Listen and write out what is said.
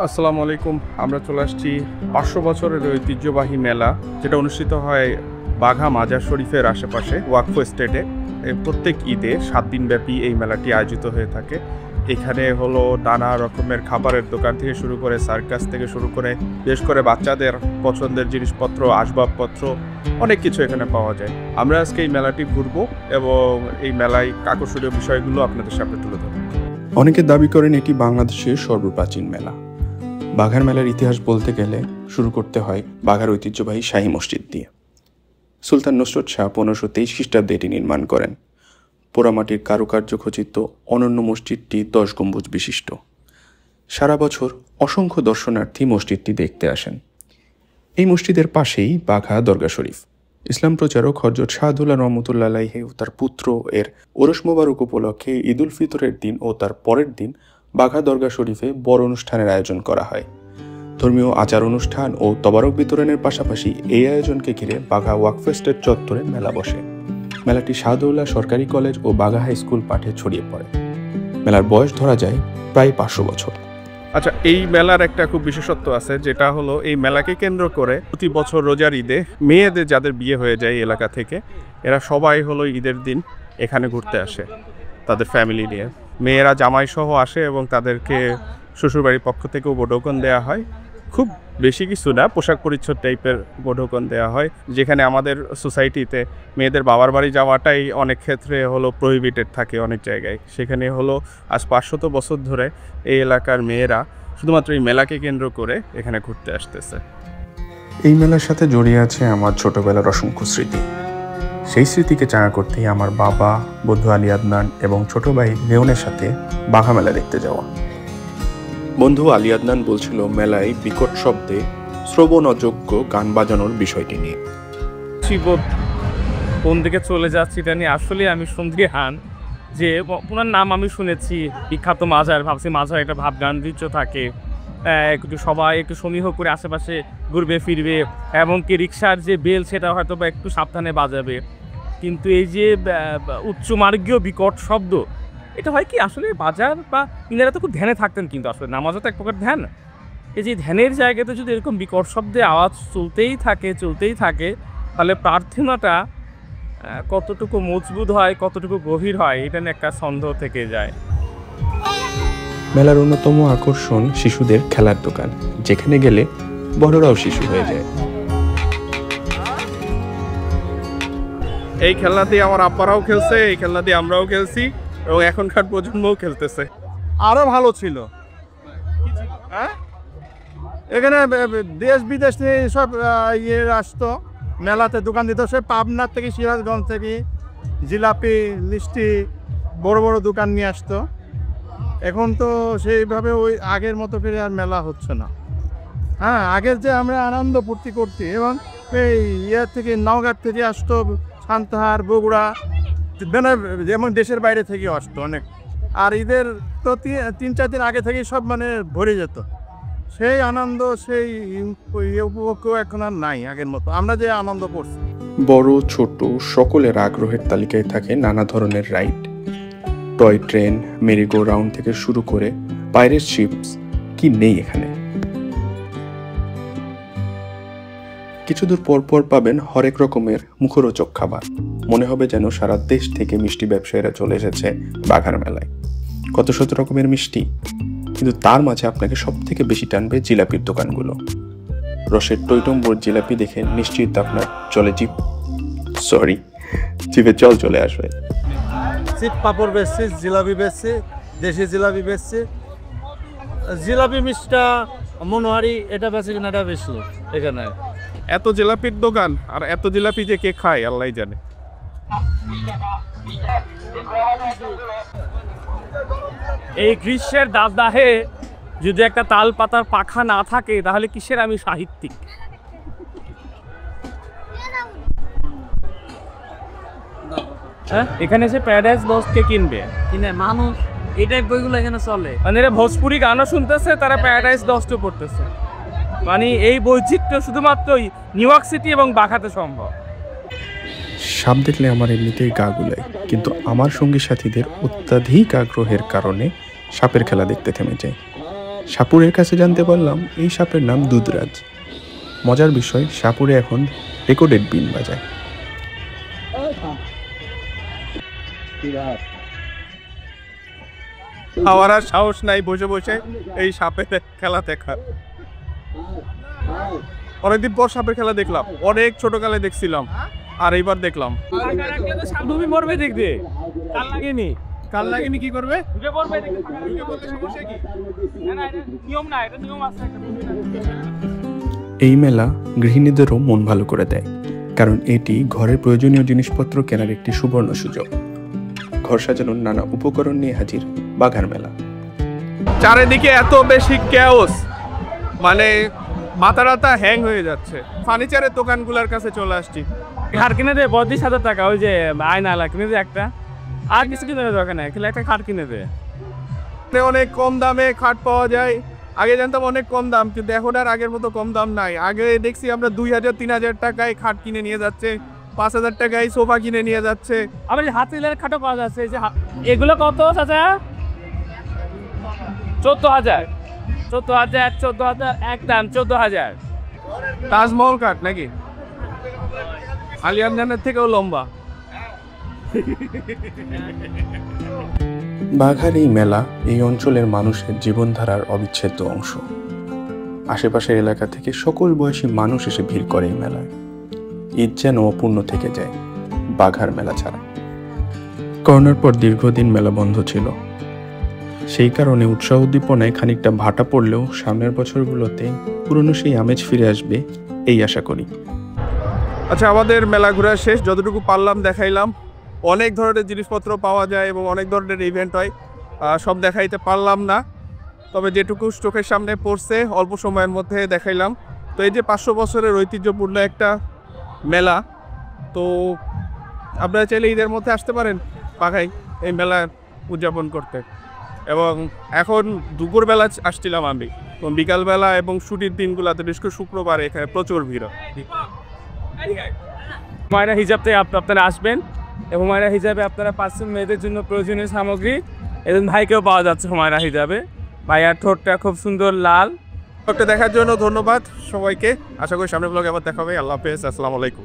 আসসালামু আলাইকুম। আমরা চলে আসছি 500 বছরের ঐতিহ্যবাহী মেলা, যেটা অনুষ্ঠিত হয় বাঘা মাজার শরীফের আশেপাশে ওয়াকফ এস্টেটে। প্রত্যেক ঈদে 7 দিন ব্যাপী এই মেলাটি আয়োজিত হয়ে থাকে। এখানে হলো নানা রকমের খাবারের দোকান থেকে শুরু করে সার্কাস থেকে শুরু করে বিশেষ করে বাচ্চাদের পছন্দের জিনিসপত্র, আসবাবপত্র, অনেক কিছু এখানে পাওয়া যায়। আমরা আজকে এই মেলাটি ঘুরবো এবং এই মেলায় আকর্ষণীয় বিষয়গুলো আপনাদের সামনে তুলে ধরব। অনেকে দাবি করেন এটি বাংলাদেশের সর্বপ্রাচীন মেলা। বাঘার মেলার ইতিহাস বলতে গেলে শুরু করতে হয় বাঘার ঐতিহ্যবাহী শাহী মসজিদ দিয়ে। সুলতান নুসরত শাহ 1523 খ্রিস্টাব্দে এটি নির্মাণ করেন। পোড়ামাটির কারুকার্য খচিত অনন্য মসজিদটি 10 গম্বুজ বিশিষ্ট। সারা বছর অসংখ্য দর্শনার্থী মসজিদটি দেখতে আসেন। এই মসজিদের পাশেই বাঘা দরগা শরীফ। ইসলাম প্রচারক হযরত শাহদুল্লাহ রহমতুল্লাহ আলাইহি ও তার পুত্র এর ওরস মোবারক উপলক্ষে ঈদ উল ফিতরের দিন ও তার পরের দিন বাঘা দরগা শরীফে বড় অনুষ্ঠানের আয়োজন করা হয়। ধর্মীয় আচার অনুষ্ঠান ও তবারক বিতরণের পাশাপাশি এই আয়োজনকে ঘিরে বাঘা ওয়াকফ এস্টেট চত্বরে মেলা বসে। মেলাটি শাহদৌলা সরকারি কলেজ ও বাঘা হাই স্কুল মাঠে ছড়িয়ে পড়ে। মেলার বয়স ধরা যায় প্রায় 500 বছর। আচ্ছা, এই মেলার একটা খুব বিশেষত্ব আছে, যেটা হলো এই মেলাকে কেন্দ্র করে প্রতি বছর রোজার ঈদে মেয়েদের যাদের বিয়ে হয়ে যায় এলাকা থেকে, এরা সবাই হলো ঈদের দিন এখানে ঘুরতে আসে তাদের ফ্যামিলি নিয়ে। মেয়েরা জামাই সহ আসে এবং তাদেরকে শ্বশুরবাড়ির পক্ষ থেকেও উপঢৌকন দেওয়া হয়। খুব বেশি কিছু না, পোশাক পরিচ্ছদ টাইপের উপঢৌকন দেওয়া হয়, যেখানে আমাদের সোসাইটিতে মেয়েদের বাবার বাড়ি যাওয়াটাই অনেক ক্ষেত্রে হলো প্রহিবিটেড থাকে অনেক জায়গায়। সেখানে হলো আজ 500 বছর ধরে এই এলাকার মেয়েরা শুধুমাত্র এই মেলাকে কেন্দ্র করে এখানে ঘুরতে আসতেছে। এই মেলার সাথে জড়িয়ে আছে আমার ছোটবেলার অসংখ্য স্মৃতি। সেই স্মৃতিকে চাঙা করতেই আমার বাবা, বন্ধু আলী আদনান এবং ছোট ভাই লেওনের সাথে বাঘা মেলা দেখতে যাওয়া। বন্ধু আলী আদনান বলছিল মেলায় বিকট শব্দে শ্রবণ অযোগ্য গান বাজানোর বিষয়টি নিয়ে। কোন দিকে চলে যাচ্ছি এটা নিয়ে আসলে আমি সন্দিহান। যে ওনার নাম আমি শুনেছি, বিখ্যাত মাজার, ভাবছি মাজার একটা ভাব গাম্ভীর্য থাকে, একটু সবাই একটু সমীহ করে আশেপাশে ঘুরবে ফিরবে, এমনকি রিক্সার যে বেল সেটা হয়তো বা একটু সাবধানে বাজাবে। কিন্তু এই যে উচ্চমার্গীয় বিকট শব্দ, এটা হয় কি আসলে বাজার বা ইনারা তো খুব ধ্যানে থাকতেন, কিন্তু আসলে নামাজও তো এক প্রকার ধ্যান। এই যে ধ্যানের জায়গাতে যদি এরকম বিকট শব্দে আওয়াজ চলতেই থাকে তাহলে প্রার্থনাটা কতটুকু মজবুত হয়, কতটুকু গভীর হয়, এটা নিয়ে একটা সন্দেহ থেকে যায়। মেলার অন্যতম আকর্ষণ শিশুদের খেলার দোকান, যেখানে গেলে বড়রাও শিশু হয়ে যায়। এই খেলনা দিয়ে আমার আব্বারাও খেলছে, এই খেলনা দিয়ে আমরাও খেলছি এবং এখনকার প্রজন্মও খেলতেছে। আরো ভালো ছিল। হ্যাঁ, এখানে দেশ বিদেশ থেকে সব ইয়ে আসতো, মেলাতে দোকান দিত। সে পাবনার থেকে, সিরাজগঞ্জ থেকে জিলাপি, মিষ্টি, বড় বড় দোকান নিয়ে আসতো। এখন তো সেইভাবে ওই আগের মতো করে আর মেলা হচ্ছে না। হ্যাঁ, আগের যে আমরা আনন্দ ফুর্তি করছি, এবং এই ইয়ে থেকে নওগাঁ থেকে আসতো, সান্তাহার, বগুড়া, যেমন দেশের বাইরে থেকে আসতো অনেক। আর ঈদের তো 3-4 দিন আগে থেকেই সব মানে ভরে যেত। সেই আনন্দ, সেই উপভোগ এখন আর নাই আগের মতো আমরা যে আনন্দ করছি। বড় ছোট সকলের আগ্রহের তালিকায় থাকে নানা ধরনের ride, toy train, merry go round থেকে শুরু করে পাইরেট শিপস, কি নেই এখানে। কিছু দূর পর পাবেন হরেক রকমের মুখরোচক খাবার। মনে হবে যেন সারা দেশ থেকে মিষ্টি ব্যবসায়ীরা চলে এসেছে বাঘার মেলায়। কত শত রকমের মিষ্টি, কিন্তু তার মাঝে আপনাকে সব থেকে বেশি টানবে জিলাপির দোকানগুলো। রসের টইটম্বর জিলাপি দেখে নিশ্চিত আপনার জিভে জল চলে আসবে। চিপ পাপড় বেচছি, জিলাপি বেচছি, দেশি জিলাপি বেচছি। জিলাপি মিষ্টা মনোহারি এটা বেচে কিনা, এটা বেশি এখানে। এত জিলাপির দোকান আর এত জিলাপি যে কে খায় আল্লাহ জানে। এই গ্রীষ্মের দাবদাহে যদি একটা তাল পাতার পাখা না থাকে তাহলে কিসের আমি সাহিত্যিক। হ্যাঁ, এখানে এসে প্যারাডাইস লস্ট কে কিনবে? কিনে মানুষ এই টাইপ বইগুলো এখানে চলে। মানে এরা ভোজপুরি গানও শুনতেছে, তারা প্যারাডাইস লস্টও পড়তেছে। মানে এই বৈচিত্র্য শুধুমাত্র নিউ ইয়র্ক সিটি এবং বাঘাতে সম্ভব। সাপ দেখলে আমার এমনিতেই গা গুলায়, কিন্তু আমার সঙ্গী সাথীদের অত্যাধিক আগ্রহের কারণে সাপের খেলা দেখতে থেমে যায়। সাপুরের কাছে জানতে পারলাম এই সাপের নাম দুধরাজ। মজার বিষয়, সাপুরে এখন রেকর্ডেড বিন বাজায়। আমার আর সাহস নাই বসে বসে এই সাপের খেলা দেখার। অনেকদিন পর সাপের খেলা দেখলাম, অনেক ছোটকালে দেখছিলাম, আর এইবার দেখলাম। তুমি মরবে দেখবে, কাল লাগেনি। কাল লাগেনি কি করবে? ঢুকে পড়বে দেখবে। না, এটা নিয়ম না, এটা নিয়ম আছে একটা। এই মেলা গৃহিণীদেরও মন ভালো করে দেয়, কারণ এটি ঘরের প্রয়োজনীয় জিনিসপত্র কেনার একটি সুবর্ণ সুযোগ। ঘর সাজানোর নানা উপকরণ নিয়ে হাজির বাঘার মেলা। চারিদিকে এত বেশি ক্যাওস, মানে মাথা রাতা হ্যাং হয়ে যাচ্ছে। ফার্নিচারের দোকানগুলোর কাছে চলে আসছি। খাট কিনে দে 32,000 টাকা, ওই যে আয়নালা কিনে দে একটা, আর কিছু কিনে দে দরকার নাই, একটা খাট কিনে দে। অনেক কম দামে খাট পাওয়া যায়। আগে জানতাম অনেক কম দাম, কিন্তু এখন আর আগের মতো কম দাম নাই। আগে দেখছি আমরা 2,000-3,000 টাকায় খাট কিনে নিয়ে যাচ্ছে, 5,000 টাকায় সোফা কিনে নিয়ে যাচ্ছে। আবার হাতিলের খাটও পাওয়া যাচ্ছে। এই যে এগুলো কত চাচা? 14,000, 14,000, 14,000, একদম 14,000। তাজমহল কাঠ নাকি? আলিয়ান খানের থেকেও লম্বা। বাঘার এই মেলা এই অঞ্চলের মানুষের জীবনধারার অবিচ্ছেদ্য অংশ। আশেপাশের এলাকা থেকে সকল বয়সী মানুষ এসে ভিড় করে এই মেলায়। ঈদ যেন অপূর্ণ থেকে যায় বাঘার মেলা ছাড়া। করোনার পর দীর্ঘদিন মেলা বন্ধ ছিল, সেই কারণে উৎসাহ উদ্দীপনায় খানিকটা ভাটা পড়লেও সামনের বছরগুলোতে পুরনো সেই আমেজ ফিরে আসবে এই আশা করি। আচ্ছা, আমাদের মেলা ঘোরা শেষ, যতটুকু পারলাম দেখাইলাম। অনেক ধরনের জিনিসপত্র পাওয়া যায় এবং অনেক ধরনের ইভেন্ট হয়, সব দেখাইতে পারলাম না, তবে যেটুকু চোখের সামনে পড়ছে অল্প সময়ের মধ্যে দেখাইলাম। তো এই যে 500 বছরের ঐতিহ্যপূর্ণ একটা মেলা, তো আপনারা চাইলে ঈদের মধ্যে আসতে পারেন বাঘায় এই মেলা উদযাপন করতে। এবং এখন দুপুরবেলা আসছিলাম আমি, তো বিকালবেলা এবং ছুটির দিনগুলোতে, বিশেষ করে শুক্রবার, এখানে প্রচুর ভিড়। হুমায়রা হিজাব থেকে আপনারা আসবেন, এবং হুমায়রা হিজাবে আপনারা পাচ্ছেন মেয়েদের জন্য প্রয়োজনীয় সামগ্রী। এদিন ভাইকেও পাওয়া যাচ্ছে হুমায়রা হিজাবে। ভাইয়ার ঠোঁটটা খুব সুন্দর লাল। ব্লগটা দেখার জন্য ধন্যবাদ সবাইকে। আশা করি সামনের ব্লগে আবার দেখা হবে। আল্লাহ হাফেজ, আসসালামু আলাইকুম।